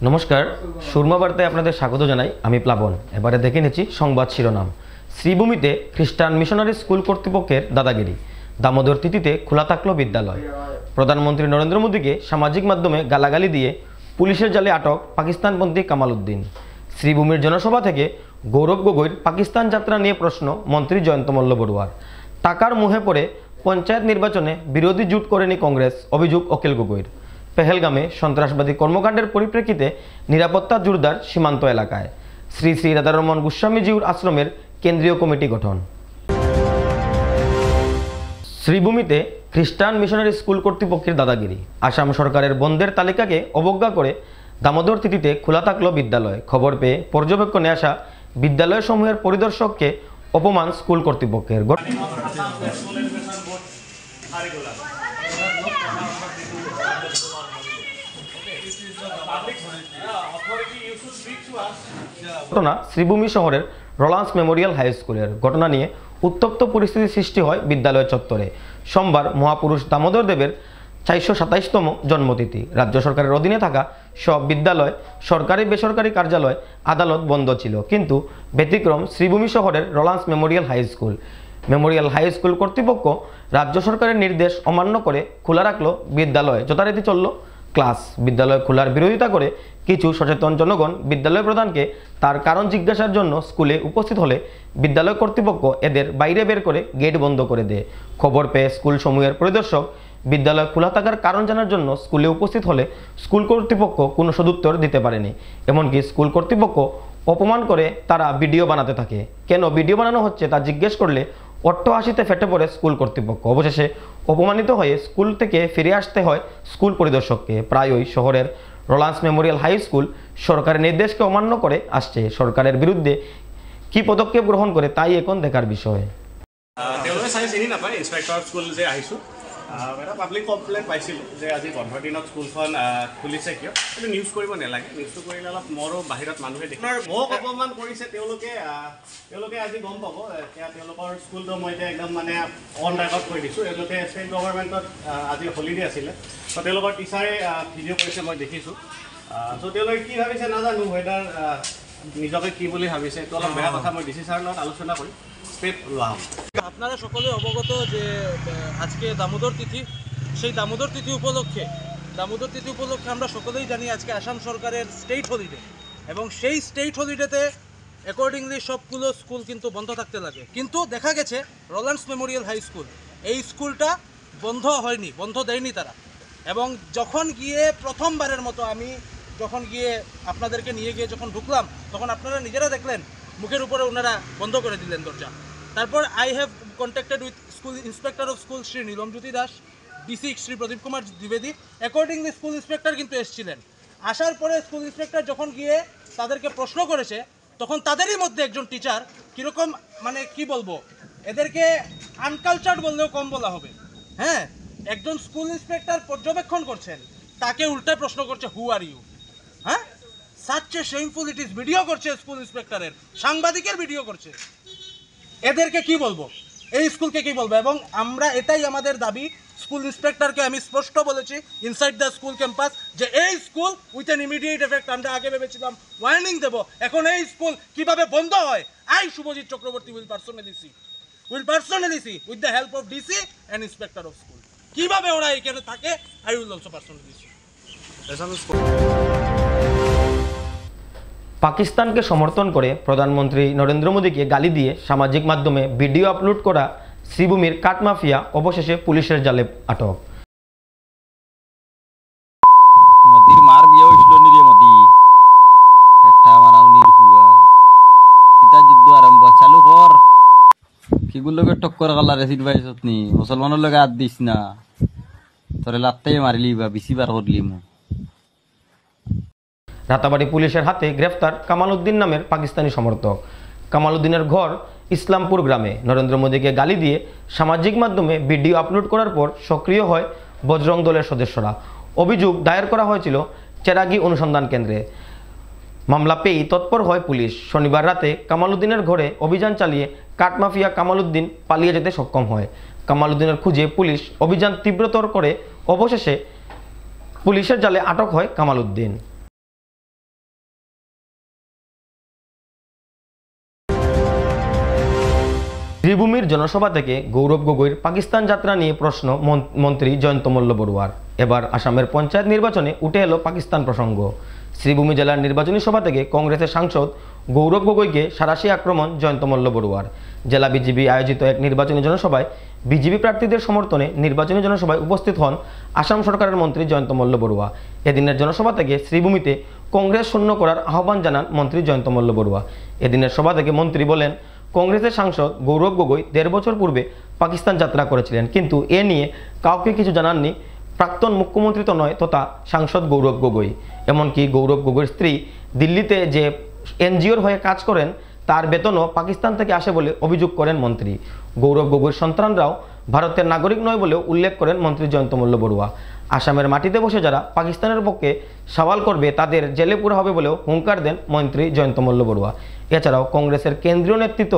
নমস্কার, সুরমা বার্তায় আপনাদের স্বাগত জানাই। আমি প্লাবন। এবারে দেখে নিচ্ছি সংবাদ শিরোনাম। শ্রীভূমিতে খ্রিস্টান মিশনারি স্কুল কর্তৃপক্ষের দাদাগিরি, দামোদর তিথিতে খোলা থাকলো বিদ্যালয়। প্রধানমন্ত্রী নরেন্দ্র মোদীকে সামাজিক মাধ্যমে গালাগালি দিয়ে পুলিশের জালে আটক পাকিস্তানপন্থী কামাল উদ্দিন। শ্রীভূমির জনসভা থেকে গৌরব গগৈর পাকিস্তান যাত্রা নিয়ে প্রশ্ন মন্ত্রী জয়ন্ত মল্ল বড়ুয়ার। টাকার মুহে পড়ে পঞ্চায়েত নির্বাচনে বিরোধী জোট করেনি কংগ্রেস, অভিযোগ অখিল গগৈর। পেহেলগামে সন্ত্রাসবাদী কর্মকাণ্ডের পরিপ্রেক্ষিতে নিরাপত্তা জোরদার সীমান্ত এলাকায়। শ্রী শ্রী রাধারমন গোস্বামীজিউর আশ্রমের কেন্দ্রীয় কমিটি গঠন। শ্রীভূমিতে খ্রিস্টান মিশনারি স্কুল কর্তৃপক্ষের দাদাগিরি, আসাম সরকারের বন্ধের তালিকাকে অবজ্ঞা করে দামোদর তিথিতে খোলা থাকলো বিদ্যালয়। খবর পেয়ে পর্যবেক্ষণে আসা বিদ্যালয়সমূহের পরিদর্শককে অপমান স্কুল কর্তৃপক্ষের। ঘটনা শ্রীভূমি শহরের রোলান্স মেমোরিয়াল হাই স্কুলের। ঘটনা নিয়ে উত্তপ্ত পরিস্থিতি সৃষ্টি হয় বিদ্যালয় চত্বরে। সোমবার মহাপুরুষ দামোদর দেবের 427তম জন্মতিথি। রাজ্য সরকারের অধীনে থাকা সব বিদ্যালয়, সরকারি বেসরকারি কার্যালয়, আদালত বন্ধ ছিল, কিন্তু ব্যতিক্রম শ্রীভূমি শহরের Rowlands memorial high school. Memorial high school কর্তৃপক্ষ রাজ্য সরকারের নির্দেশ অমান্য করে খোলা রাখলো বিদ্যালয়। যথারীতি চলল ক্লাস। বিদ্যালয় খোলার বিরোধিতা করে কিছু সচেতন জনগণ বিদ্যালয় প্রধানকে তার কারণ জিজ্ঞাসার জন্য স্কুলে উপস্থিত হলে বিদ্যালয় কর্তৃপক্ষ এদের বাইরে বের করে গেট বন্ধ করে দেয়। খবর পেয়ে স্কুল সমূহের পরিদর্শক বিদ্যালয় খোলা থাকার কারণ জানার জন্য স্কুলে উপস্থিত হলে স্কুল কর্তৃপক্ষ কোনো সদুত্তর দিতে পারেনি। এমনকি স্কুল কর্তৃপক্ষ অপমান করে তারা ভিডিও বানাতে থাকে। কেন ভিডিও বানানো হচ্ছে তা জিজ্ঞেস করলে অট্টহাসিতে ফেটে পড়ে স্কুল কর্তৃপক্ষ। অবশেষে অপমানিত হয়ে স্কুল থেকে ফিরে আসতে হয় স্কুল পরিদর্শককে। প্রায়ই শহরের রোলান্স মেমোরিয়াল হাই স্কুল সরকারের নির্দেশকে অমান্য করে আসছে। সরকারের বিরুদ্ধে কি পদক্ষেপ গ্রহণ করে তাই এখন দেখার বিষয়। এটা পাব্লিক কমপ্লেইন পাইছিলোঁ যে আজি বন্ধৰ দিনত স্কুলখন খুলিছে কিয়, কিন্তু নিউজ কৰিব নালাগে। নিউজটো কৰিলে অলপ মোৰো বাহিৰত মানুহে দেখে মোক অপমান কৰিছে। তেওঁলোকে আজি গম পাব। এতিয়া তেওঁলোকৰ স্কুলটো মই এতিয়া একদম মানে অন ৰেকৰ্ড কৰি দিছোঁ। তেওঁলোকে ষ্টেট গভৰ্ণমেণ্টত আজি হলিডে আছিলে, ত' তেওঁলোকৰ টিচাৰে ভিডিঅ' কৰিছে, মই দেখিছোঁ। ত' তেওঁলোকে কি ভাবিছে নাজানো, ৱেডাৰ নিজকে কি বুলি ভাবিছে, এইটো অলপ বেয়া কথা। মই ডি চি ছাৰৰ লগত আলোচনা কৰি স্টেপ লোৱা। আপনারা সকলে অবগত যে আজকে দামোদর তিথি। সেই দামোদর তিথি উপলক্ষে আমরা সকলেই জানি আজকে আসাম সরকারের স্টেট হলিডে, এবং সেই স্টেট হলিডেতে অ্যাকর্ডিংলি সবগুলো স্কুল কিন্তু বন্ধ থাকতে লাগে। কিন্তু দেখা গেছে রোলান্স মেমোরিয়াল হাই স্কুল, এই স্কুলটা বন্ধ দেয়নি তারা। এবং যখন গিয়ে প্রথমবারের মতো আমি যখন গিয়ে আপনাদেরকে নিয়ে গিয়ে যখন ঢুকলাম, তখন আপনারা নিজেরা দেখলেন মুখের উপরে ওনারা বন্ধ করে দিলেন দরজা। তারপর I have contacted with school inspector of school Shri Nilamjyoti Das, DC Shri Pradeep Kumar দ্বিবেদী। অ্যাকর্ডিংলি স্কুল ইন্সপেক্টর কিন্তু এসেছিলেন। আসার পরে স্কুল ইন্সপেক্টর যখন গিয়ে তাদেরকে প্রশ্ন করেছে, তখন তাদেরই মধ্যে একজন টিচার কীরকম মানে কি বলবো, এদেরকে আনকালচার্ড বললেও কম বলা হবে। হ্যাঁ, একজন স্কুল ইন্সপেক্টর পর্যবেক্ষণ করছেন, তাকে উল্টায় প্রশ্ন করছে হু আর ইউ। হ্যাঁ, such a shameful it is. Video করছে স্কুল ইন্সপেক্টরের, সাংবাদিকের ভিডিও করছে। এদেরকে কি বলবো, এই স্কুলকে কি বলবো? এবং আমরা এটাই আমাদের দাবি। স্কুল ইন্সপেক্টরকে আমি স্পষ্ট বলেছি ইনসাইড দ্য স্কুল ক্যাম্পাস যে এই school with an immediate effect. আমরা আগে ভেবেছিলাম ওয়ার্নিং দেবো, এখন এই স্কুল কিভাবে বন্ধ হয় I Subhajit Chakraborty will personally see with the help of DC and inspector of school. কিভাবে ওরা এখানে থাকে I will also personally see. পাকিস্তানকে সমর্থন করে প্রধানমন্ত্রী নরেন্দ্র মোদীকে গালি দিয়ে সামাজিক মাধ্যমে ভিডিও আপলোড করা শ্রীভূমির কাঠ মাফিয়া অবশেষে পুলিশের জালে আটক। মোদির মার বিয়ে হয়েছিল নিরে মোদি একটা মারাউনির হুয়া কিতা যুদ্ধ আরম্ভ চালু কর। কিগুলোকে টক্কর গালা রেসিড বাইছত নি মুসলমানের লগে হাত দিস না, তোরে লাত্তাই মারিলি বা বিসি বার করলি মু। রাতাবাড়ী পুলিশের হাতে গ্রেফতার কামাল উদ্দিন নামের পাকিস্তানি সমর্থক। কামাল উদ্দিনের ঘর ইসলামপুর গ্রামে। নরেন্দ্র মোদীকে গালি দিয়ে সামাজিক মাধ্যমে ভিডিও আপলোড করার পর সক্রিয় হয় বজরং দলের সদস্যরা। অভিযোগ দায়ের করা হয়েছিল চেরাগি অনুসন্ধান কেন্দ্রে। মামলা পেয়েই তৎপর হয় পুলিশ। শনিবার রাতে কামাল উদ্দিনের ঘরে অভিযান চালিয়ে কাঠ মাফিয়া কামাল উদ্দিন পালিয়ে যেতে সক্ষম হয়। কামাল উদ্দিনের খুঁজে পুলিশ অভিযান তীব্রতর করে অবশেষে পুলিশের জালে আটক হয় কামাল উদ্দিন। শ্রীভূমির জনসভা থেকে গৌরব গগৈর পাকিস্তান যাত্রা নিয়ে প্রশ্ন মন্ত্রী জয়ন্ত মল্ল বড়ুয়ার। এবার আসামের পঞ্চায়েত নির্বাচনে উঠে এলো পাকিস্তান প্রসঙ্গ। শ্রীভূমি জেলার নির্বাচনী সভা থেকে কংগ্রেসের সাংসদ গৌরব গগৈকে সাঁড়াশি আক্রমণ জয়ন্ত মল্ল বড়ুয়ার। জেলা বিজেপি আয়োজিত এক নির্বাচনী জনসভায় বিজেপি প্রার্থীদের সমর্থনে নির্বাচনী জনসভায় উপস্থিত হন আসাম সরকারের মন্ত্রী জয়ন্ত মল্ল বড়ুয়া। এদিনের জনসভা থেকে শ্রীভূমিতে কংগ্রেস শূন্য করার আহ্বান জানান মন্ত্রী জয়ন্ত মল্ল বড়ুয়া। এদিনের সভা থেকে মন্ত্রী বলেন, কংগ্রেসের সাংসদ গৌরব গগৈ ১.৫ বছর পূর্বে পাকিস্তান যাত্রা করেছিলেন, কিন্তু এ নিয়ে কাউকে কিছু জানাননি প্রাক্তন মুখ্যমন্ত্রী তো নয় তথা সাংসদ গৌরব গগৈ। এমনকি গৌরব গগৈর স্ত্রী দিল্লিতে যে এনজিওর হয়ে কাজ করেন তার বেতনও পাকিস্তান থেকে আসে বলে অভিযোগ করেন মন্ত্রী। গৌরব গগৈর সন্তানরাও ভারতের নাগরিক নয় বলেও উল্লেখ করেন মন্ত্রী জয়ন্ত মল্ল বড়ুয়া। আসামের মাটিতে বসে যারা পাকিস্তানের পক্ষে সওয়াল করবে তাদের জেলে পুরা হবে বলেও হুঙ্কার দেন মন্ত্রী জয়ন্ত মল্ল বড়ুয়া। এছাড়াও কংগ্রেসের কেন্দ্রীয় নেতৃত্ব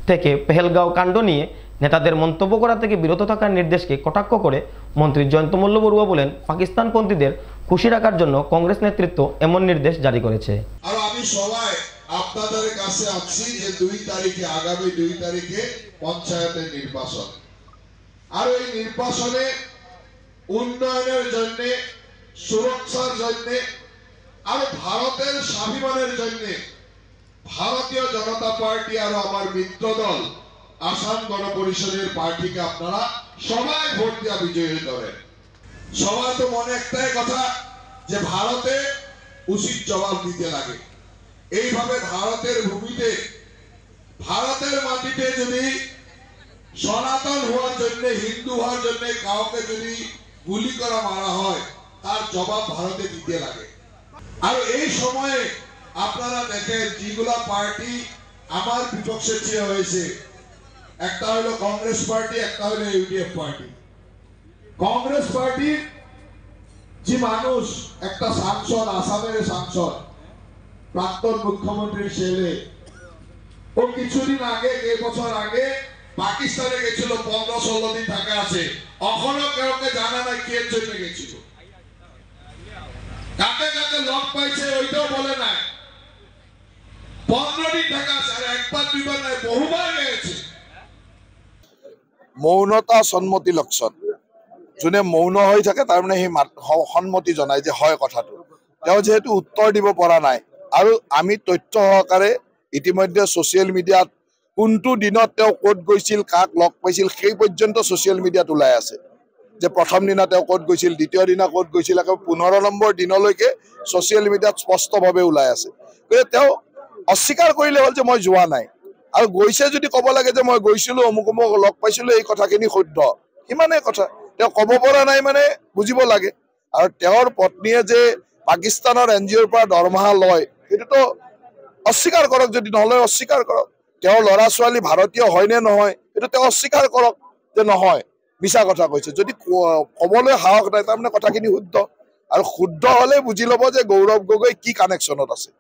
থেকে পেহেলগাঁও কাণ্ড নিয়ে নেতাদের মন্তব্য করা থেকে বিরত থাকার নির্দেশকে কটাক্ষ করে মন্ত্রী জয়ন্ত মল্ল বড়ুয়া বলেন, পাকিস্তানপন্থীদের খুশি রাখার জন্য কংগ্রেস নেতৃত্ব এমন নির্দেশ জারি করেছে। আর আমি সবাই আপনাদের কাছে আছি যে ২ তারিখে আগামী ২ তারিখে পঞ্চায়েতের নির্বাচন। আর এই নির্বাচনে উন্নয়নের জন্য, সুরক্ষার জন্য আর ভারতের স্বাভিমানের জন্য ভারতীয় জনতা পার্টি আর আমার মিত্র দল আসাম গণ পরিষদের পার্টিকে আপনারা সবাই ভোট দিয়া বিজয়ী করেন। সবার তো মনে একটাই কথা যে ভারতে উচিত জবাব দিতে লাগে। এইভাবে ভারতের ভূমিতে, ভারতের মাটিতে যদি সনাতন হওয়ার জন্য, হিন্দু হওয়ার জন্য কাউকে যদি গুলি করা মারা হয় তার জবাব ভারতে দিতে লাগে। আর এই সময়ে আপনারা দেখেন যেগুলা পার্টি আমার বিপক্ষে চেয়ে হয়েছে, একটা হলো কংগ্রেস পার্টি, একটা হলো ইউডিএফ পার্টি। কংগ্রেস পার্টির যে মানুষ, একটা সাংসদ, আসামের সাংসদ, প্রাক্তন মুখ্যমন্ত্রীর ছেলে, ও কিছুদিন আগে, ১.৫ বছর আগে পাকিস্তানে গেছিল, ১৫-১৬ দিন থাকা আছে। এখনো কাউকে জানা নাই কে জন্য গেছিল, কাকে কাকে লক পাইছে ওইটাও বলে নাই। ১৫ দিন থাকা আছে, আর একবার দুইবার নাই, বহুবার গেছে। মৌনতা সন্মতি লক্ষণ। যোনে মৌন হৈ থাকে তাৰ মানে সেই সন্মতি জনায় যে হয় কথাটো। তেওঁ যেহেতু উত্তৰ দিব পৰা নাই, আৰু আমি তথ্য সহকাৰে ইতিমধ্যে ছচিয়েল মিডিয়াত কোনটো দিনত তেওঁ ক'ত গৈছিল, কাক লগ পাইছিল, সেই পৰ্যন্ত ছচিয়েল মিডিয়াত ওলাই আছে যে প্ৰথম দিনা তেওঁ ক'ত গৈছিল, দ্বিতীয় দিনা ক'ত গৈছিল, আকৌ ১৫ নম্বৰ দিনলৈকে ছচিয়েল মিডিয়াত স্পষ্টভাৱে ওলাই আছে। গতিকে তেওঁ অস্বীকাৰ কৰিলে হ'ল যে মই যোৱা নাই, আৰু গৈছে যদি ক'ব লাগে যে মই গৈছিলো, অমুক অমুক লগ পাইছিলো, এই কথাখিনি শুদ্ধ, ইমানেই কথা। তেওঁ ক'ব পৰা নাই মানে বুজিব লাগে। আৰু তেওঁৰ পত্নীয়ে যে পাকিস্তানৰ এনজিঅ'ৰ পৰা দৰমহা লয় সেইটোতো অস্বীকাৰ কৰক, যদি নলয় অস্বীকাৰ কৰক। তেওঁৰ ল'ৰা ছোৱালী ভাৰতীয় হয় নে নহয় সেইটো তেওঁ অস্বীকাৰ কৰক যে নহয়, মিছা কথা কৈছে। যদি ক'বলৈ সাহস নাই তাৰমানে কথাখিনি শুদ্ধ, আৰু শুদ্ধ হ'লে বুজি ল'ব যে গৌৰৱ গগৈ কি কানেকশ্যনত আছে,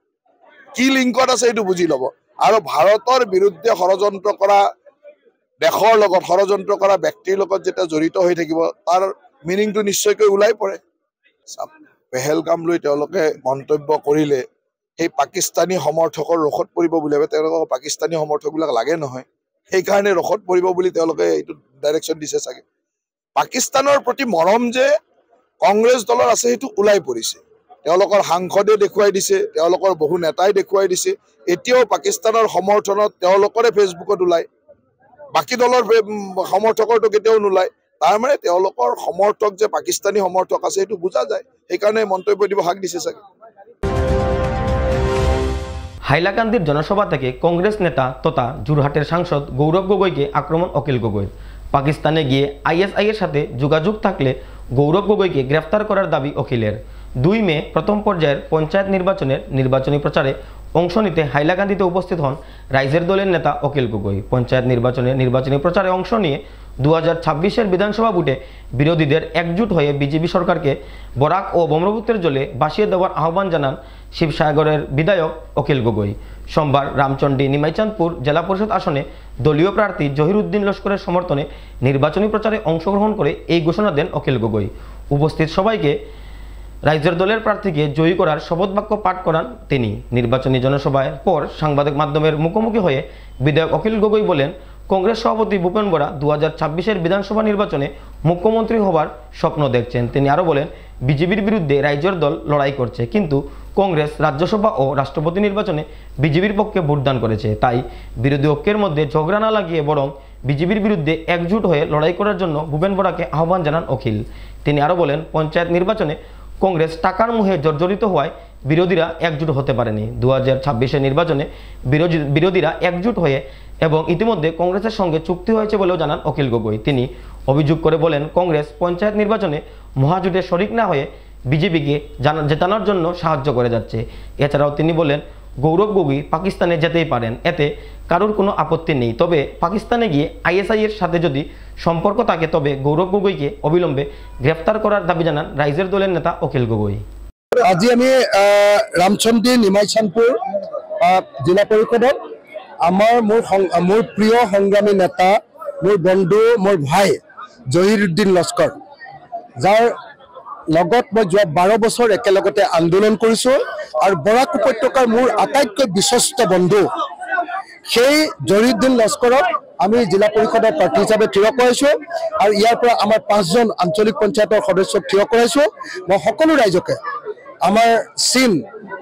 কি লিংকত আছে, এইটো বুজি ল'ব। আৰু ভাৰতৰ বিৰুদ্ধে ষড়যন্ত্ৰ কৰা, দেশৰ লগত ষড়যন্ত্ৰ কৰা ব্যক্তিৰ লগত যেতিয়া জড়িত হৈ থাকিব তাৰ মিনিংটো নিশ্চয়কৈ ওলাই পৰে। পেহেলগাম লৈ তেওঁলোকে মন্তব্য কৰিলে সেই পাকিস্তানী সমৰ্থকৰ ৰখত পৰিব বুলি ভাবে। তেওঁলোকক পাকিস্তানী সমৰ্থকবিলাক লাগে নহয়, সেইকাৰণে ৰখত পৰিব বুলি তেওঁলোকে এইটো ডাইৰেকশ্যন দিছে চাগে। পাকিস্তানৰ প্ৰতি মৰম যে কংগ্ৰেছ দলৰ আছে সেইটো ওলাই পৰিছে, তেওঁলোকৰ সাংসদে দেখুৱাই দিছে, তেওঁলোকৰ বহু নেতাই দেখুৱাই দিছে। এতিয়াও পাকিস্তানৰ সমৰ্থনত তেওঁলোকৰে ফেচবুকত ওলায়, বাকী দলৰ সমৰ্থকৰটো কেতিয়াও নোলায়। তাৰমানে তেওঁলোকৰ সমৰ্থক যে পাকিস্তানী সমৰ্থক আছে সেইটো বুজা যায়, সেইকাৰণে মন্তব্য দিব হাক দিছে চাগে। হাইলাকান্দির জনসভা থেকে কংগ্রেস নেতা তথা যোরহাটের সাংসদ গৌরব গগৈকে আক্রমণ অখিল গগৈর। পাকিস্তানে গিয়ে আইএসআই এর সাথে যোগাযোগ থাকলে গৌরব গগৈকে গ্রেফতার করার দাবি অখিলের। ২ মে প্রথম পর্যায়ের পঞ্চায়েত নির্বাচনের নির্বাচনী প্রচারে অংশ নিতে হাইলাকান্দিতে উপস্থিত হন রাইজের দলের নেতা অখিল গগৈ। পঞ্চায়েত নির্বাচনের নির্বাচনী প্রচারে অংশ নিয়ে ২০২৬-এর বিধানসভা ভোটে বিরোধীদের একজুট হয়ে বিজেপি সরকারকে বরাক ও ব্রহ্মপুত্রের জলে ভাসিয়ে দেওয়ার আহ্বান জানান শিবসাগরের বিধায়ক অখিল গগৈ। সোমবার রামচন্ডী নিমাইচাঁদপুর জেলা পরিষদ আসনে দলীয় প্রার্থী জহিরুদ্দিন লস্করের সমর্থনে নির্বাচনী প্রচারে অংশগ্রহণ করে এই ঘোষণা দেন অখিল গগৈ। উপস্থিত সবাইকে রাইজের দলের প্রার্থীকে জয়ী করার শপথ বাক্য পাঠ করান তিনি। নির্বাচনী জনসভার পর সাংবাদিক মাধ্যমের মুখোমুখি হয়ে বিধায়ক অখিল গগৈ বলেন, কংগ্রেস সভাপতি ভূপেন বরা 2026-এর বিধানসভা নির্বাচনে মুখ্যমন্ত্রী হবার স্বপ্ন দেখছেন। তিনি আরও বলেন, বিজেপির বিরুদ্ধে রাজ্যের দল লড়াই করছে, কিন্তু কংগ্রেস রাজ্যসভা ও রাষ্ট্রপতি নির্বাচনে বিজেপির পক্ষে ভোটদান করেছে। তাই বিরোধী ঐক্যের মধ্যে ঝগড়া না লাগিয়ে বরং বিজেপির বিরুদ্ধে একজুট হয়ে লড়াই করার জন্য ভূপেন বরাকে আহ্বান জানান অখিল। তিনি আরও বলেন, পঞ্চায়েত নির্বাচনে কংগ্রেস টাকার মুহে জর্জরিত হওয়ায় বিরোধীরা একজুট হতে পারেনি। 2026-এর নির্বাচনে বিরোধীরা একজুট হয়ে এবং ইতিমধ্যে কংগ্রেসের সঙ্গে চুক্তি হয়েছে বলেও জানান অখিল গগৈ। তিনি অভিযোগ করে বলেন, কংগ্রেস পঞ্চায়েত নির্বাচনে মহাজোটে শরিক না হয়ে বিজেপিকে জেতানোর জন্য সাহায্য করে যাচ্ছে। এছাড়াও তিনি বলেন, গৌরব গগৈ পাকিস্তানে যেতেই পারেন, এতে কারোর কোনো আপত্তি নেই। তবে পাকিস্তানে গিয়ে ISI এর সাথে যদি সম্পর্ক থাকে তবে গৌরব গগৈকে অবিলম্বে গ্রেফতার করার দাবি জানান রাইজের দলের নেতা অখিল গগৈ। আজি আমি রামচন্দ্ৰী নিমাইচানপুৰ জিলা পৰিষদত মোৰ প্ৰিয় সংগ্ৰামী নেতা, মোৰ বন্ধু, মোৰ ভাই জহিৰুদ্দিন লস্কৰ, যাৰ লগত মই যোৱা 12 বছৰ একেলগতে আন্দোলন কৰিছোঁ আৰু বৰাক উপত্যকাৰ মোৰ আটাইতকৈ বিশ্বস্ত বন্ধু সেই জহিৰুদ্দিন লস্কৰক আমি জিলা পৰিষদৰ প্ৰাৰ্থী হিচাপে থিয় কৰাইছোঁ আৰু ইয়াৰ পৰা আমাৰ 5জন আঞ্চলিক পঞ্চায়তৰ সদস্যক থিয় কৰাইছোঁ। মই সকলো ৰাইজকে আমাৰ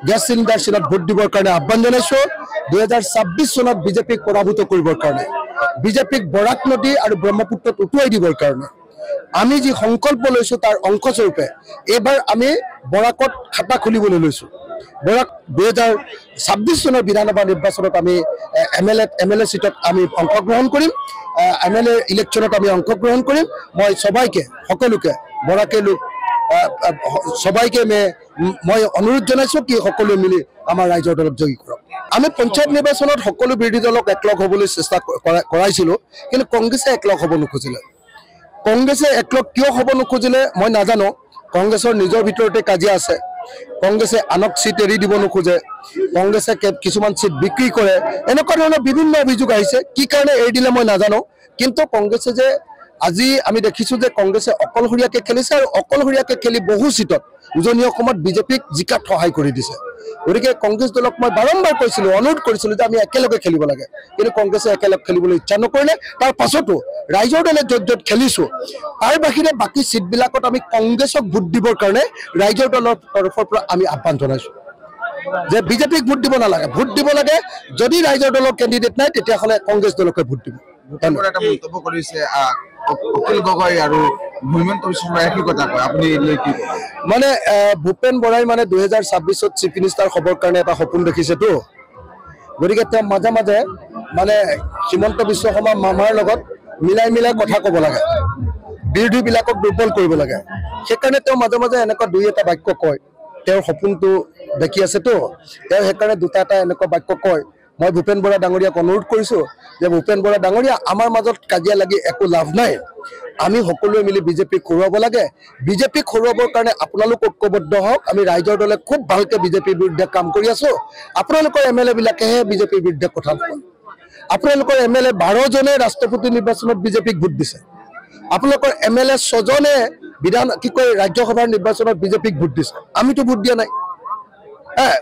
গেছ চিলিণ্ডাৰ চিনত ভোট দিবৰ কাৰণে আহ্বান জনাইছোঁ। 2026 চনত বিজেপিক পৰাভূত কৰিবৰ কাৰণে, বিজেপিক বৰাক নদী আৰু ব্ৰহ্মপুত্ৰত উটুৱাই দিবৰ কাৰণে আমি যি সংকল্প লৈছোঁ তাৰ অংশস্বৰূপে এইবাৰ আমি বৰাকত খাতা খুলিবলৈ লৈছোঁ। বৰাক 2026 চনৰ বিধানসভা নিৰ্বাচনত আমি MLA চিটত আমি অংশগ্ৰহণ কৰিম, MLA ইলেকশ্যনত আমি অংশগ্ৰহণ কৰিম। মই সকলোকে বৰাকে লোক সবাইকে মই অনুৰোধ জনাইছোঁ কি সকলোৱে মিলি আমাৰ ৰাইজৰ দলক জয়ী কৰক। আমি পঞ্চায়ত নিৰ্বাচনত সকলো বিৰোধী দলক একলগ হ'বলৈ চেষ্টা কৰাইছিলোঁ, কিন্তু কংগ্ৰেছে একলগ হ'ব নোখোজিলে। কংগ্ৰেছে একলগ কিয় হ'ব নোখোজিলে মই নাজানো। কংগ্ৰেছৰ নিজৰ ভিতৰতে কাজিয়া আছে। কংগ্ৰেছে আনক চিট এৰি দিব নোখোজে, কংগ্ৰেছে কিছুমান চিট বিক্ৰী কৰে, এনেকুৱা ধৰণৰ বিভিন্ন অভিযোগ আহিছে। কি কাৰণে এৰি দিলে মই নাজানো, কিন্তু কংগ্ৰেছে যে আজি আমি দেখিছোঁ যে কংগ্ৰেছে অকলশৰীয়াকৈ খেলিছে আৰু অকলশৰীয়াকৈ খেলি বহু চিটত উজনি অসমত বিজেপিক জিকাত সহায় কৰি দিছে। গতিকে কংগ্ৰেছ দলক মই বাৰম্বাৰ কৈছিলোঁ, অনুৰোধ কৰিছিলোঁ যে আমি একেলগে খেলিব লাগে, কিন্তু কংগ্ৰেছে একেলগে খেলিবলৈ ইচ্ছা নকৰিলে। তাৰ পাছতো ৰাইজৰ দলে য'ত খেলিছোঁ তাৰ বাহিৰে বাকী চিটবিলাকত আমি কংগ্ৰেছক ভোট দিবৰ কাৰণে ৰাইজৰ দলৰ তৰফৰ পৰা আমি আহ্বান জনাইছোঁ যে বিজেপিক ভোট দিব নালাগে, ভোট দিব লাগে যদি ৰাইজৰ দলৰ কেণ্ডিডেট নাই তেতিয়াহ'লে কংগ্ৰেছ দলকে ভোট দিব। এটা মন্তব্য কৰিছে অখিল গগৈ আৰু হিমন্ত বিশ্ব শৰ্মাই কি কথা কয়, আপুনি কি মানে ভূপেন বৰাই মানে 2026-ত চিফ মিনিষ্টাৰ হ'বৰ কাৰণে এটা সপোন দেখিছেতো। গতিকে তেওঁ মাজে মাজে মানে হিমন্ত বিশ্ব শৰ্মা মামাৰ লগত মিলাই কথা ক'ব লাগে, বিৰোধীবিলাকক দুৰ্বল কৰিব লাগে। সেইকাৰণে তেওঁ মাজে মাজে এনেকুৱা দুই এটা বাক্য কয়। তেওঁৰ সপোনটো দেখি আছেতো, তেওঁ সেইকাৰণে দুটা এটা এনেকুৱা বাক্য কয়। মই ভূপেন বৰা ডাঙৰীয়াক অনুৰোধ কৰিছোঁ যে ভূপেন বৰা ডাঙৰীয়া, আমাৰ মাজত কাজিয়া লাগি একো লাভ নাই, আমি সকলোৱে মিলি বিজেপিক হৰুৱাব লাগে। বিজেপিক হৰুৱাবৰ কাৰণে আপোনালোক ঐক্যবদ্ধ হওক। আমি ৰাইজৰ দলে খুব ভালকৈ বিজেপিৰ বিৰুদ্ধে কাম কৰি আছোঁ। আপোনালোকৰ MLA বিলাকেহে বিজেপিৰ বিৰুদ্ধে কথা নকয়। আপোনালোকৰ MLA 12জনে ৰাষ্ট্ৰপতি নিৰ্বাচনত বিজেপিক ভোট দিছে। আপোনালোকৰ MLA 6জনে ৰাজ্যসভাৰ নিৰ্বাচনত বিজেপিক ভোট দিছে। আমিতো ভোট দিয়া নাই।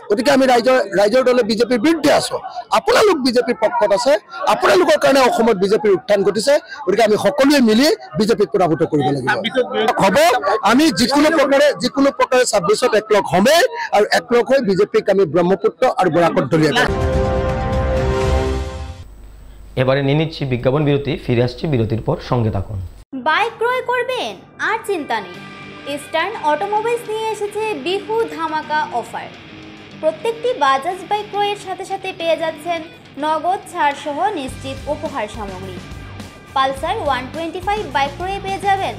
গতিকে আমি ৰাইজৰ দলে বিজেপিৰ বিৰুদ্ধে আছোঁ, আপোনালোক বিজেপিৰ পক্ষত আছে, আপোনালোকৰ কাৰণে অসমত বিজেপিৰ উত্থান ঘটিছে। গতিকে আমি সকলোৱে মিলি বিজেপিক পৰাভূত কৰিব লাগিব। হ'ব আমি যিকোনো প্ৰকাৰে 26ত একলগ হ'মেই আৰু একলগ হৈ বিজেপিক আমি ব্ৰহ্মপুত্ৰ আৰু বৰাকত দলিয়াই দিম। এবারে নিয়ে নিচ্ছি বিজ্ঞাপন বিরতি, ফিরে আসছি বিরতির পর, সঙ্গে থাকুন। বাইক ক্রয় করবেন আর চিন্তা নেই, ইস্টার্ন অটোমোবাইলস নিয়ে এসেছে বিহু ধামাকা অফার। প্রত্যেকটি বাজাজ বাইক ক্রয়ের সাথে সাথে পেয়ে যাচ্ছেন নগদ ছাড় সহ নিশ্চিত উপহার সামগ্রী। পালসার 125 বাইক ক্রয়ে পেয়ে যাবেন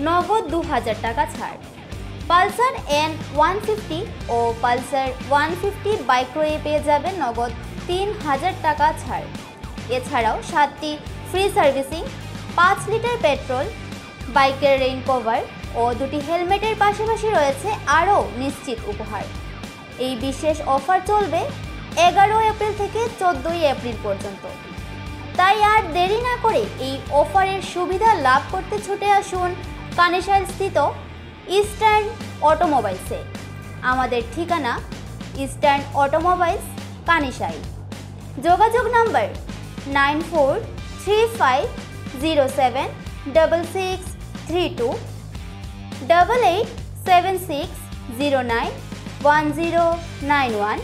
নগদ 2000 টাকা ছাড়। পালসার N150 ও পালসার 150 বাইক ক্রয়ে পেয়ে যাবেন নগদ 3000 টাকা ছাড়। এছাড়াও 7টি ফ্রি সার্ভিসিং, 5 লিটার পেট্রোল, বাইকের রেইন কভার ও 2টি হেলমেটের পাশাপাশি রয়েছে আরও নিশ্চিত উপহার। এই বিশেষ অফার চলবে 11 এপ্রিল থেকে 14 এপ্রিল পর্যন্ত। তাই আর দেরি না করে এই অফারের সুবিধা লাভ করতে ছুটে আসুন কানেশাইল স্থিত ইস্টার্ন অটোমোবাইলসে। আমাদের ঠিকানা ইস্টার্ন অটোমোবাইলস কানেশাইল। যোগাযোগ নাম্বার 35076632 8876091091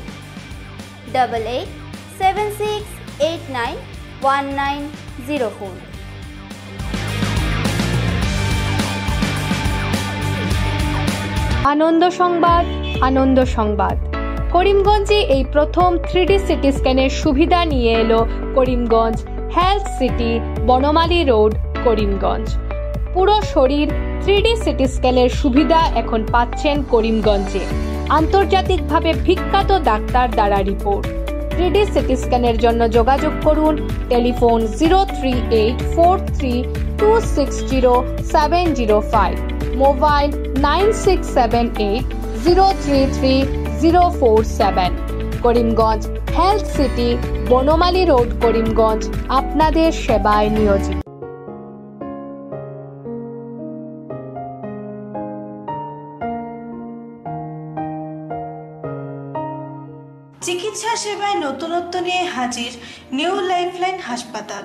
8876891904। আনন্দ সংবাদ, আনন্দ সংবাদ। করিমগঞ্জে এই প্রথম 3D সিটি স্ক্যানের সুবিধা নিয়ে এলো Karimganj health city, Banamali road, Karimganj. পুরো শরীর 3D সিটি স্ক্যানের সুবিধা এখন পাচ্ছেন করিমগঞ্জে। আন্তর্জাতিকভাবে বিখ্যাত ডাক্তার দ্বারা রিপোর্ট। 3D সিটি স্ক্যানের জন্য যোগাযোগ করুন telephone 03843260705, mobile 9678033047। Karimganj health city, Banamali road, Karimganj আপনাদের সেবায় নিয়োজিত। চিকিৎসা সেবায় নতুনত্ব নিয়ে হাজির নিউ লাইফলাইন হাসপাতাল।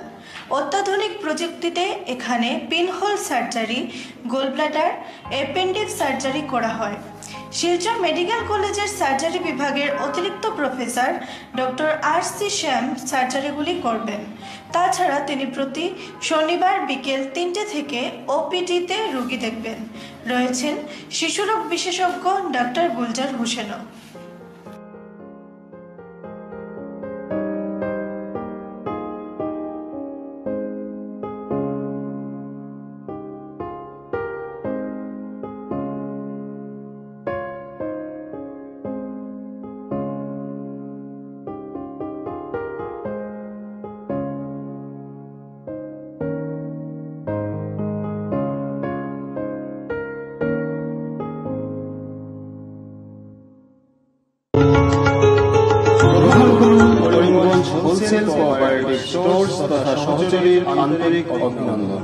অত্যাধুনিক প্রযুক্তিতে এখানে pinhole surgery, gallbladder, appendix surgery করা হয়। শিলচর মেডিকেল কলেজের সার্জারি বিভাগের অতিরিক্ত প্রফেসর ডক্টর RC শ্যাম সার্জারিগুলি করবেন। তাছাড়া তিনি প্রতি শনিবার বিকেল 3টে থেকে OPD-তে রোগী দেখবেন। রয়েছেন শিশুরোগ বিশেষজ্ঞ ডক্টর গুলজার হোসেনও। হোলসেল কোঅপারেটিভ স্টোর্স তথা সহযোগীর আন্তরিক অভিনন্দন।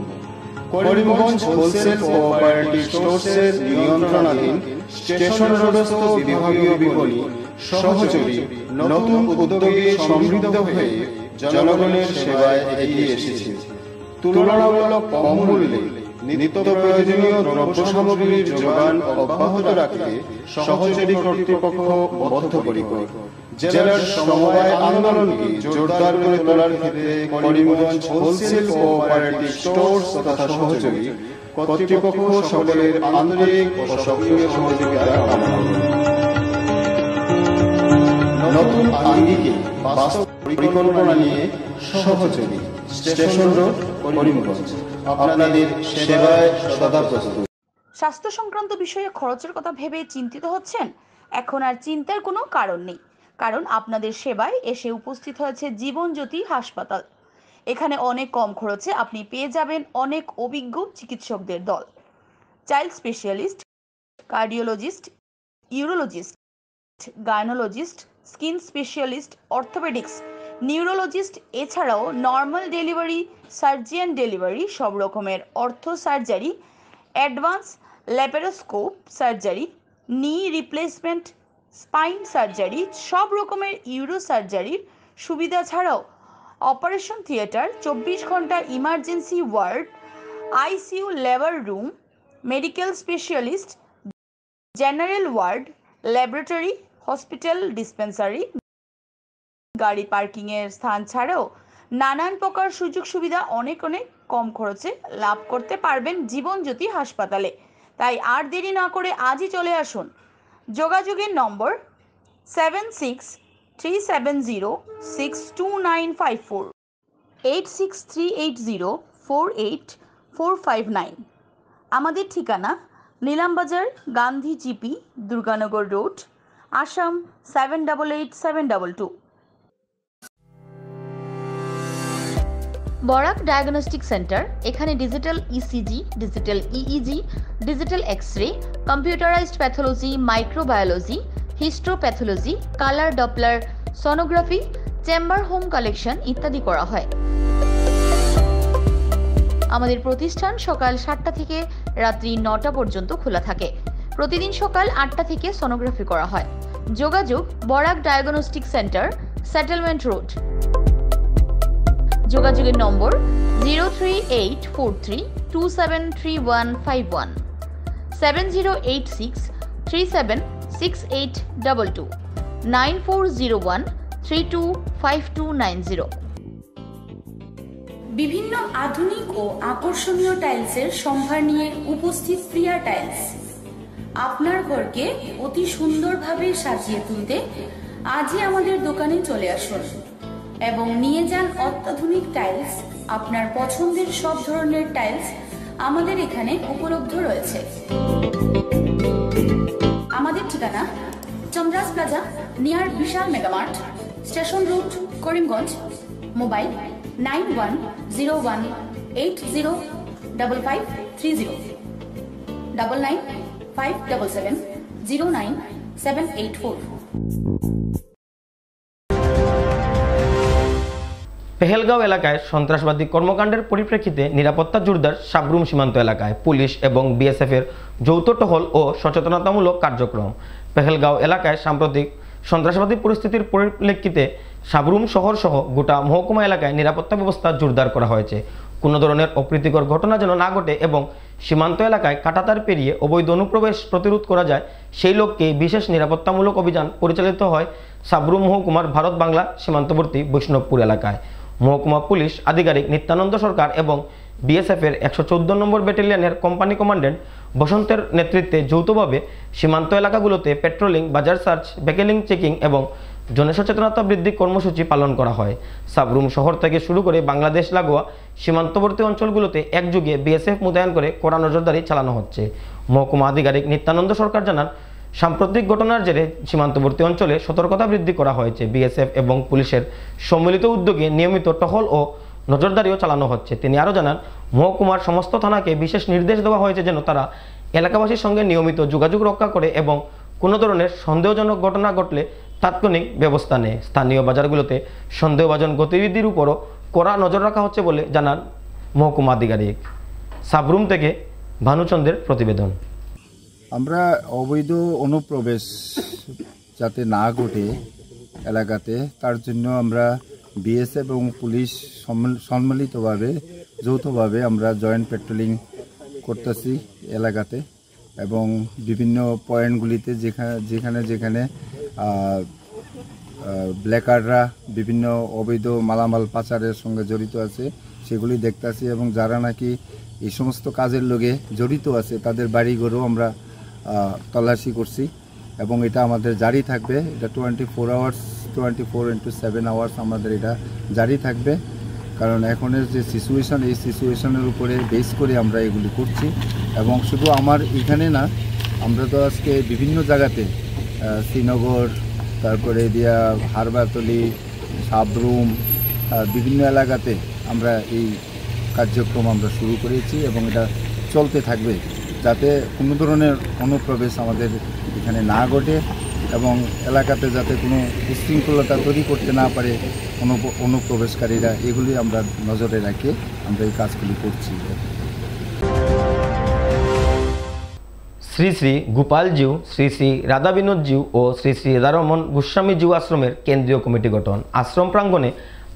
করিমগঞ্জ হোলসেল কোঅপারেটিভ স্টোর্সের নিয়ন্ত্রণাধীন স্টেশন রোডস্থ বিভাগীয় বিপণী সহযোগী নতুন উদ্যোগে সমৃদ্ধ হয়ে জনগণের সেবায় এগিয়ে এসেছে। তুলনামূলক কম মূল্যে নিত্য প্রয়োজনীয় দ্রব্য সামগ্রীর যোগান অব্যাহত রাখতে সহযোগী কর্তৃপক্ষ বদ্ধপরিকর। জেলার সমবায় আন্দোলনকে জোরদার করে তোলার ক্ষেত্রে করিমগঞ্জ হোলসেল কোঅপারেটিভ স্টোর্স তথা সহযোগী কর্তৃপক্ষ সকলের আন্তরিক ও সক্রিয় সহযোগিতা কামনা করে। নতুন আঙ্গিকে বাস্তব পরিকল্পনা নিয়ে সহযোগী স্টেশন রোড, করিমগঞ্জ আপনাদের সেবায় সদা প্রস্তুত। স্বাস্থ্য সংক্রান্ত বিষয়ে খরচের কথা ভেবে চিন্তিত হচ্ছেন? এখন আর চিন্তার কোনো কারণ নেই, কারণ আপনাদের সেবায় এসে উপস্থিত হয়েছে জীবনজ্যোতি হাসপাতাল। এখানে অনেক কম খরচে আপনি পেয়ে যাবেন অনেক অভিজ্ঞ চিকিৎসকদের দল। Child specialist, cardiologist, urologist, gynaecologist, skin specialist, orthopaedics, neurologist, এছাড়াও নর্মাল ডেলিভারি, সার্জিয়ান ডেলিভারি, সব রকমের ortho surgery, advance laparoscope surgery, knee replacement, spine surgery, সব রকমের ইউরো সার্জারির সুবিধা ছাড়াও অপারেশন থিয়েটার, 24 ঘন্টা emergency ward, ICU labour room, medical specialist, general ward, laboratory, hospital dispensary, গাড়ি পার্কিংয়ের স্থান ছাড়াও নানান প্রকার সুযোগ সুবিধা অনেক কম খরচে লাভ করতে পারবেন জীবনজ্যোতি হাসপাতালে। তাই আর দেরি না করে আজই চলে আসুন। যোগাযোগের নম্বর 7637062954, 8638048459। আমাদের ঠিকানা Nilambazar, Gandhi GP, Durganagar road, Assam 788722। Barak diagnostic centre. এখানে digital ECG, digital EEG, digital X-ray, computerised pathology, microbiology, histopathology, colour Doppler sonography, chamber home collection ইত্যাদি করা হয়। আমাদের প্রতিষ্ঠান সকাল 7টা থেকে রাত্রি 9টা পর্যন্ত খোলা থাকে। প্রতিদিন সকাল 8টা থেকে সোনোগ্রাফি করা হয়। যোগাযোগ Barak diagnostic centre, settlement road. যোগাযোগের নম্বর 03843273151 7086376822 9401325290। বিভিন্ন আধুনিক ও আকর্ষণীয় টাইলসের সম্ভার নিয়ে উপস্থিত প্রিয়া টাইলস। আপনার ঘরকে অতি সুন্দরভাবে সাজিয়ে তুলতে আজই আমাদের দোকানে চলে আসুন এবং নিয়ে যান অত্যাধুনিক টাইলস। আপনার পছন্দের সব ধরনের টাইলস আমাদের এখানে উপলব্ধ রয়েছে। আমাদের ঠিকানা Chandras plaza near Vishal Megamart, station road, Karimganj. Mobile 9101805530 9957709784। Pahalgam এলাকায় সন্ত্রাসবাদী কর্মকাণ্ডের পরিপ্রেক্ষিতে নিরাপত্তা জোরদার সাবরুম সীমান্ত এলাকায় পুলিশ এবং বিএসএফের যৌথ টহল ও সচেতনতামূলক কার্যক্রম। পেহেলগাঁও এলাকায় সাম্প্রতিক সন্ত্রাসবাদী পরিস্থিতির পরিপ্রেক্ষিতে সাবরুম শহর সহ গোটা মহকুমা এলাকায় নিরাপত্তা ব্যবস্থা জোরদার করা হয়েছে। কোনো ধরনের অপ্রীতিকর ঘটনা যেন না ঘটে এবং সীমান্ত এলাকায় কাঁটাতার পেরিয়ে অবৈধ অনুপ্রবেশ প্রতিরোধ করা যায় সেই লক্ষ্যে বিশেষ নিরাপত্তামূলক অভিযান পরিচালিত হয় সাবরুম মহকুমার ভারত বাংলা সীমান্তবর্তী বৈষ্ণবপুর এলাকায়। মহকুমা পুলিশ আধিকারিক নিত্যানন্দ সরকার এবং বিএসএফের 114 নম্বর ব্যাটালিয়নের কোম্পানি কমান্ড্যান্ট বসন্তের নেতৃত্বে যৌথভাবে সীমান্ত এলাকাগুলোতে পেট্রোলিং, বাজার সার্চ, ভেহিক্যাল চেকিং এবং জনসচেতনতা বৃদ্ধি কর্মসূচি পালন করা হয়। সাবরুম শহর থেকে শুরু করে বাংলাদেশ লাগোয়া সীমান্তবর্তী অঞ্চলগুলোতে একযোগে বিএসএফ মোতায়েন করে কড়া নজরদারি চালানো হচ্ছে। মহকুমা আধিকারিক নিত্যানন্দ সরকার জানান, সাম্প্রতিক ঘটনার জেরে সীমান্তবর্তী অঞ্চলে সতর্কতা বৃদ্ধি করা হয়েছে। বিএসএফ এবং পুলিশের সম্মিলিত উদ্যোগে নিয়মিত টহল ও নজরদারিও চালানো হচ্ছে। তিনি আরও জানান, মহকুমার সমস্ত থানাকে বিশেষ নির্দেশ দেওয়া হয়েছে যেন তারা এলাকাবাসীর সঙ্গে নিয়মিত যোগাযোগ রক্ষা করে এবং কোনো ধরনের সন্দেহজনক ঘটনা ঘটলে তাৎক্ষণিক ব্যবস্থা নেয়। স্থানীয় বাজারগুলোতে সন্দেহভাজন গতিবিধির উপরও কড়া নজর রাখা হচ্ছে বলে জানান মহকুমা আধিকারিক। সাবরুম থেকে ভানুচন্দ্রের প্রতিবেদন। আমরা অবৈধ অনুপ্রবেশ যাতে না ঘটে এলাকাতে, তার জন্য আমরা বিএসএফ এবং পুলিশ সম্মিলিতভাবে যৌথভাবে আমরা জয়েন্ট পেট্রোলিং করতেছি এলাকাতে এবং বিভিন্ন পয়েন্টগুলিতে যেখানে যেখানে ব্ল্যাকাররা বিভিন্ন অবৈধ মালামাল পাচারের সঙ্গে জড়িত আছে সেগুলি দেখতেছি এবং যারা নাকি এই সমস্ত কাজের লগে জড়িত আছে তাদের বাড়িঘরও আমরা তল্লাশি করছি এবং এটা আমাদের জারি থাকবে। এটা 24 আওয়ার্স 24x7 আওয়ার্স আমাদের এটা জারি থাকবে, কারণ এখনের যে সিচুয়েশান এই সিচুয়েশানের উপরে বেস করে আমরা এগুলি করছি। এবং শুধু আমার এখানে না, আমরা তো আজকে বিভিন্ন জায়গাতে শ্রীনগর, তারপরে দিয়া হারবাতলি, সাবরুম, বিভিন্ন এলাকাতে আমরা এই কার্যক্রম আমরা শুরু করেছি এবং এটা চলতে থাকবে যাতে কোনো ধরনের অনুপ্রবেশ আমাদের এখানে না ঘটে এবং এলাকাতে যাতে কোনো উশৃঙ্খলতা তৈরি করতে না পারে অনুপ্রবেশকারীরা, এগুলি আমরা নজরে রাখে আমরা এই কাজগুলি করছি। শ্রী শ্রী গোপালজিউ, শ্রী শ্রী রাধা বিনোদজিউ ও শ্রী শ্রী রাধারমন গোস্বামীজিউ আশ্রমের কেন্দ্রীয় কমিটি গঠন। আশ্রম প্রাঙ্গণে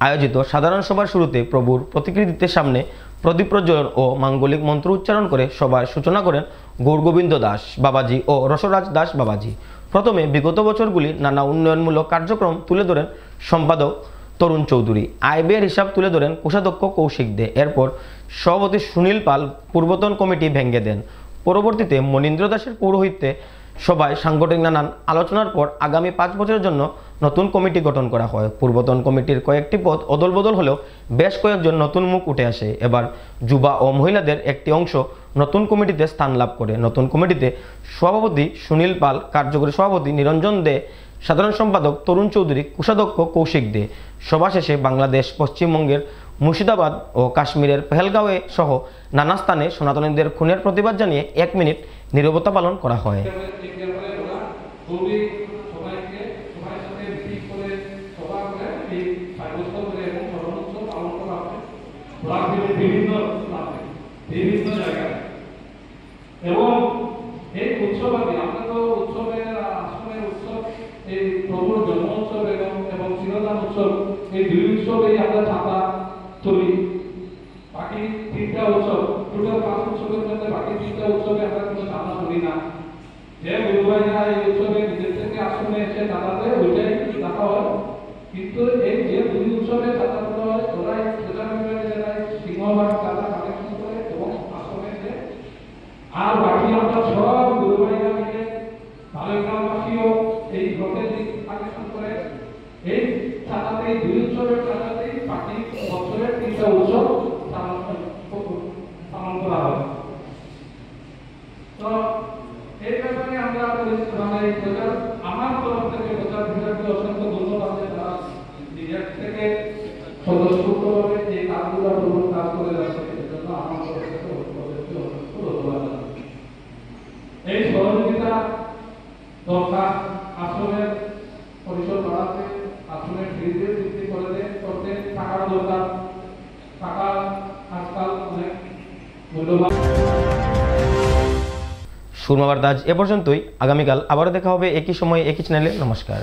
আয়োজিত সাধারণ সভার শুরুতে প্রভুর প্রতিকৃতির সামনে প্রদীপ প্রজ্বলন ও মাঙ্গলিক মন্ত্র উচ্চারণ করে সভার সূচনা করেন গৌরগোবিন্দ দাস বাবাজি ও রসরাজ দাস বাবাজি। প্রথমে বিগত বছরগুলির নানা উন্নয়নমূলক কার্যক্রম তুলে ধরেন সম্পাদক তরুণ চৌধুরী, আয় ব্যয়ের হিসাব তুলে ধরেন কোষাধ্যক্ষ কৌশিক দে। এরপর সভাপতি সুনীল পাল পূর্বতন কমিটি ভেঙে দেন। পরবর্তীতে মনীন্দ্র দাসের পৌরোহিত্যে সভায় সাংগঠনিক নানান আলোচনার পর আগামী 5 বছরের জন্য নতুন কমিটি গঠন করা হয়। পূর্বতন কমিটির কয়েকটি পদ অদলবদল হলেও বেশ কয়েকজন নতুন মুখ উঠে আসে। এবার যুবা ও মহিলাদের একটি অংশ নতুন কমিটিতে স্থান লাভ করে। নতুন কমিটিতে সভাপতি সুনীল পাল, কার্যকরী সভাপতি নিরঞ্জন দে, সাধারণ সম্পাদক তরুণ চৌধুরী, কোষাধ্যক্ষ কৌশিক দে। সভা শেষে বাংলাদেশ, পশ্চিমবঙ্গের মুর্শিদাবাদ ও কাশ্মীরের পেহেলগাঁওয়ে সহ নানা স্থানে সনাতনীদের খুনের প্রতিবাদ জানিয়ে 1 মিনিট নীরবতা পালন করা হয়। বিভিন্ন জায়গায় এবং এই উৎসবাদি আমরা তো উৎসবের আশ্রমের উৎসব, এই প্রভুর জন্ম উৎসব এবং চিরদান উৎসব, এই দুই উৎসবেই আমরা ছাতা তুলি। উৎসবে আমরা কোনো চাঁদা করি না, যে গুরু ভাইরা এই উৎসবে নিজের থেকে আসনে এসে চাঁদাতে ওইটাই দেখা হয়। কিন্তু এই যে দুই উৎসবে চাঁদা করা হয় ওরাই প্রচার জেলায় সিংহভাগ চাঁদা কালেকশন করে এবং আসনে এসে, আর বাকি আমরা সব গুরু ভাইরা মিলে বালগ্রামবাসীও এই ভোটের দিক কালেকশন করে এই চাঁদাতে, দুই উৎসবের চাঁদাতেই বাকি বছরের 3টা উৎসব পালন করা হয়। তো এই ব্যাপারে আমরা মানে প্রচার, আমার তরফ থেকে প্রচার বিভাগকে অসংখ্য ধন্যবাদ যে তারা নিজের থেকে স্বতঃস্ফূর্তভাবে এই কাজগুলো প্রবল কাজ করে যাচ্ছে, এর জন্য আমার তরফ থেকে অসংখ্য ধন্যবাদ। এই সহযোগিতা দরকার আশ্রমের পরিসর বাড়াতে, আশ্রমের ফিজের বৃদ্ধি করতে টাকার দরকার, টাকা আজকাল অনেক মূল্যবান। সুরমা বার্তা আজ এ পর্যন্তই। আগামীকাল আবারও দেখা হবে একই সময়ে একই চ্যানেলে। নমস্কার।